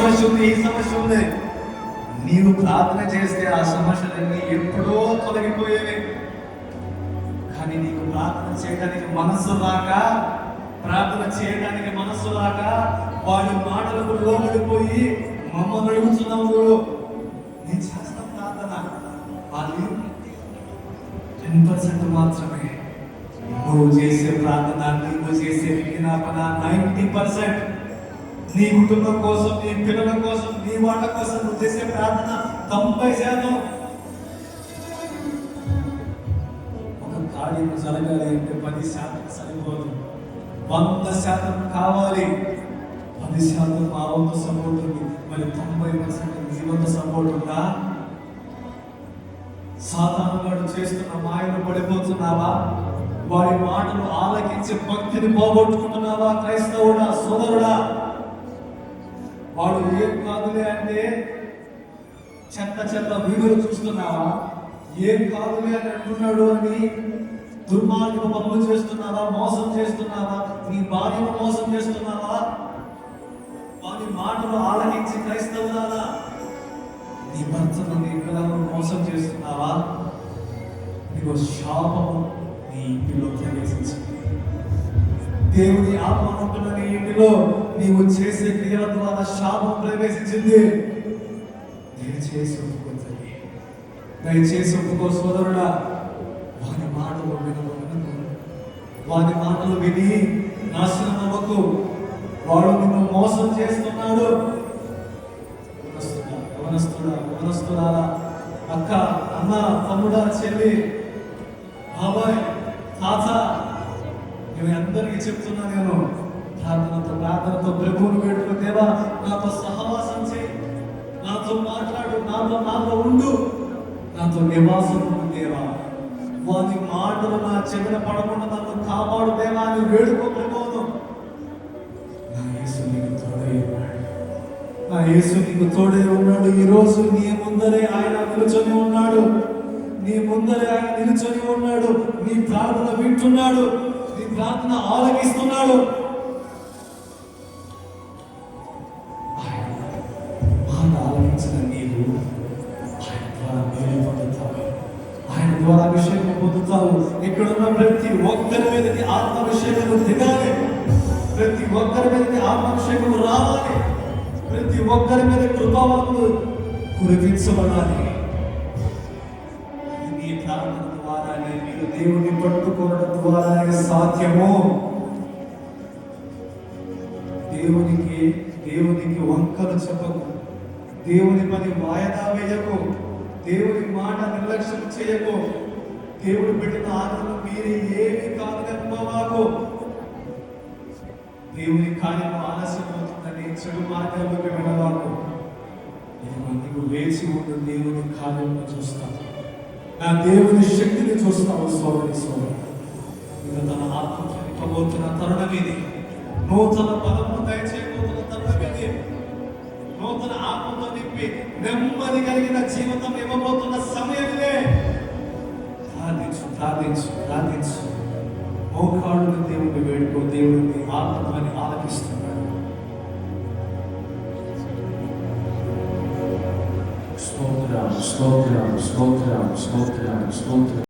సమస్య ఉంది, ఈ సమస్య ఉంది. నీవు ప్రార్థన చేస్తే ఆ సమస్యలన్నీ ఎప్పుడో తొలగిపోయేవి. కానీ నీకు ప్రార్థన చేయడానికి మనస్సు రాక, వాడి మాటలకు లోబడిపోయి మమ్మల్ని అడుగుతున్నావు. నేను చేస్తాం ప్రార్థన, వాళ్ళు 10% మాత్రమే. నువ్వు చేసే ప్రార్థన, నువ్వు చేసే విజ్ఞాపన 90%. నీ కుటుంబం కోసం, నీ పిల్లల కోసం, నీ వాళ్ళ కోసం నువ్వు చేసే ప్రార్థన 90%. ఒక కార్యం జరగాలి అంటే 10% సరిపోదు, 100% కావాలి. 10% మా వంతు సపోర్ట్ ఉంది, మరి 90% నీ వంతు సపోర్ట్ ఉందా? సాతాను వాడు చేస్తున్న మాయలు పడిపోతున్నావా? వాడి మాటలు ఆలకించి భక్తిని పోగొట్టుకుంటున్నావా? క్రైస్తవుడా, సోదరుడా, వాడు ఏం కాదులే అంటే చెత్త వీడియోలు చూస్తున్నావా? ఏం కాదులే అని అంటున్నాడు అని దుర్మార్గ పనులు చేస్తున్నావా? మోసం చేస్తున్నావా? నీ భార్యను మోసం చేస్తున్నావా? వాడి మాటలు ఆలకించి క్రైస్తవులారా నీ భర్తను, నీ పిల్లలను మోసం చేస్తున్నావా? నీకు శాపము నీ ఇంటిలో ప్రవేశించింది. దేవుని ఆత్మ ఉంటున్న నీ ఇంటిలో నీవు చేసే క్రియల ద్వారా శాపం ప్రవేశించింది. దయచేసి ఒప్పుకోండి, దయచేసి ఒప్పుకో సోదరుడా. వాని మాటలు వాని మాటలు విని నాశనం అవ్వకు. వాడు నిన్ను మోసం చేస్తున్నాడు. యవనస్తులారా, అక్క, అన్న, తమ్ముడా, చెల్లి, బాబాయ్, తాత, నేను అందరికీ చెప్తున్నా, నేను ప్రార్థనతో ప్రభువును వేడుకో. దేవా, నాతో సహవాసం చేయి, నాతో మాట్లాడు, నాతో ఉండు, నాతో నివాసం ఉండు దేవా. వాని మాటలు నా చెవిన పడకుండా నన్ను కాపాడు దేవా అని వేడుకో ప్రభువును. నా యేసు నీకు తోడై ఉన్నాడు, నా యేసు నీకు తోడై ఉన్నాడు. ఈరోజు నీ ముందరే ఆయన నిలుచొని ఉన్నాడు, నీ ముందరే ఆయన నిలుచొని ఉన్నాడు. నీ ప్రార్థన వింటున్నాడు, నీ ప్రార్థన ఆలకిస్తున్నాడు. ఆయన ఆలకించిన నీవు ఆయన ద్వారా మేలు పొందుతావు, ఆయన ద్వారా అభిషేకం పొందుతావు. ఇక్కడున్న ప్రతి ఒక్కరి మీదకి ఆత్మాభిషేకము దిగాలి, ప్రతి ఒక్కరి మీదకి ఆత్మాభిషేకము రావాలి, ప్రతి ఒక్కరి మీద కృపావరములు కురిపించబడాలి. నీ ప్రార్థన ద్వారానే, మీరు దేవుని పట్టుకోవడం ద్వారానే సాధ్యము. దేవునికి వంకలు చెప్పకు, దేవుని పని వాయిదా వేయకు, దేవుని మాట నిర్లక్ష్యం చేయకు. దేవుడు పెట్టిన ఆజ్ఞలు మీరే ఏమి కాదనుకోవాకు. దేవుని కార్యం ఆలస్యం అవుతుందని చెడు మార్గాల్లోకి వెళ్ళవాకు. నీవు వేచి ఉండు, దేవుని కార్యంలో చూస్తావు, నా దేవుని శక్తిని చూస్తావు. సోదరి ఇది తన ఆత్మతో నింపబోతున్న తరుణం ఇది. నూతన బలమును దయచేయబోతున్న తరుణం ఇది. నూతన ఆత్మతో నింపి నెమ్మది కలిగిన జీవితం ఇవ్వబోతున్న సమయం ఇదే. ప్రార్థించు. మోకాళ్ళు దేవుడిని వేడుకో. దేవుడిని ఆత్మని ఆలకిస్తున్నాడు. స్తోత్రం.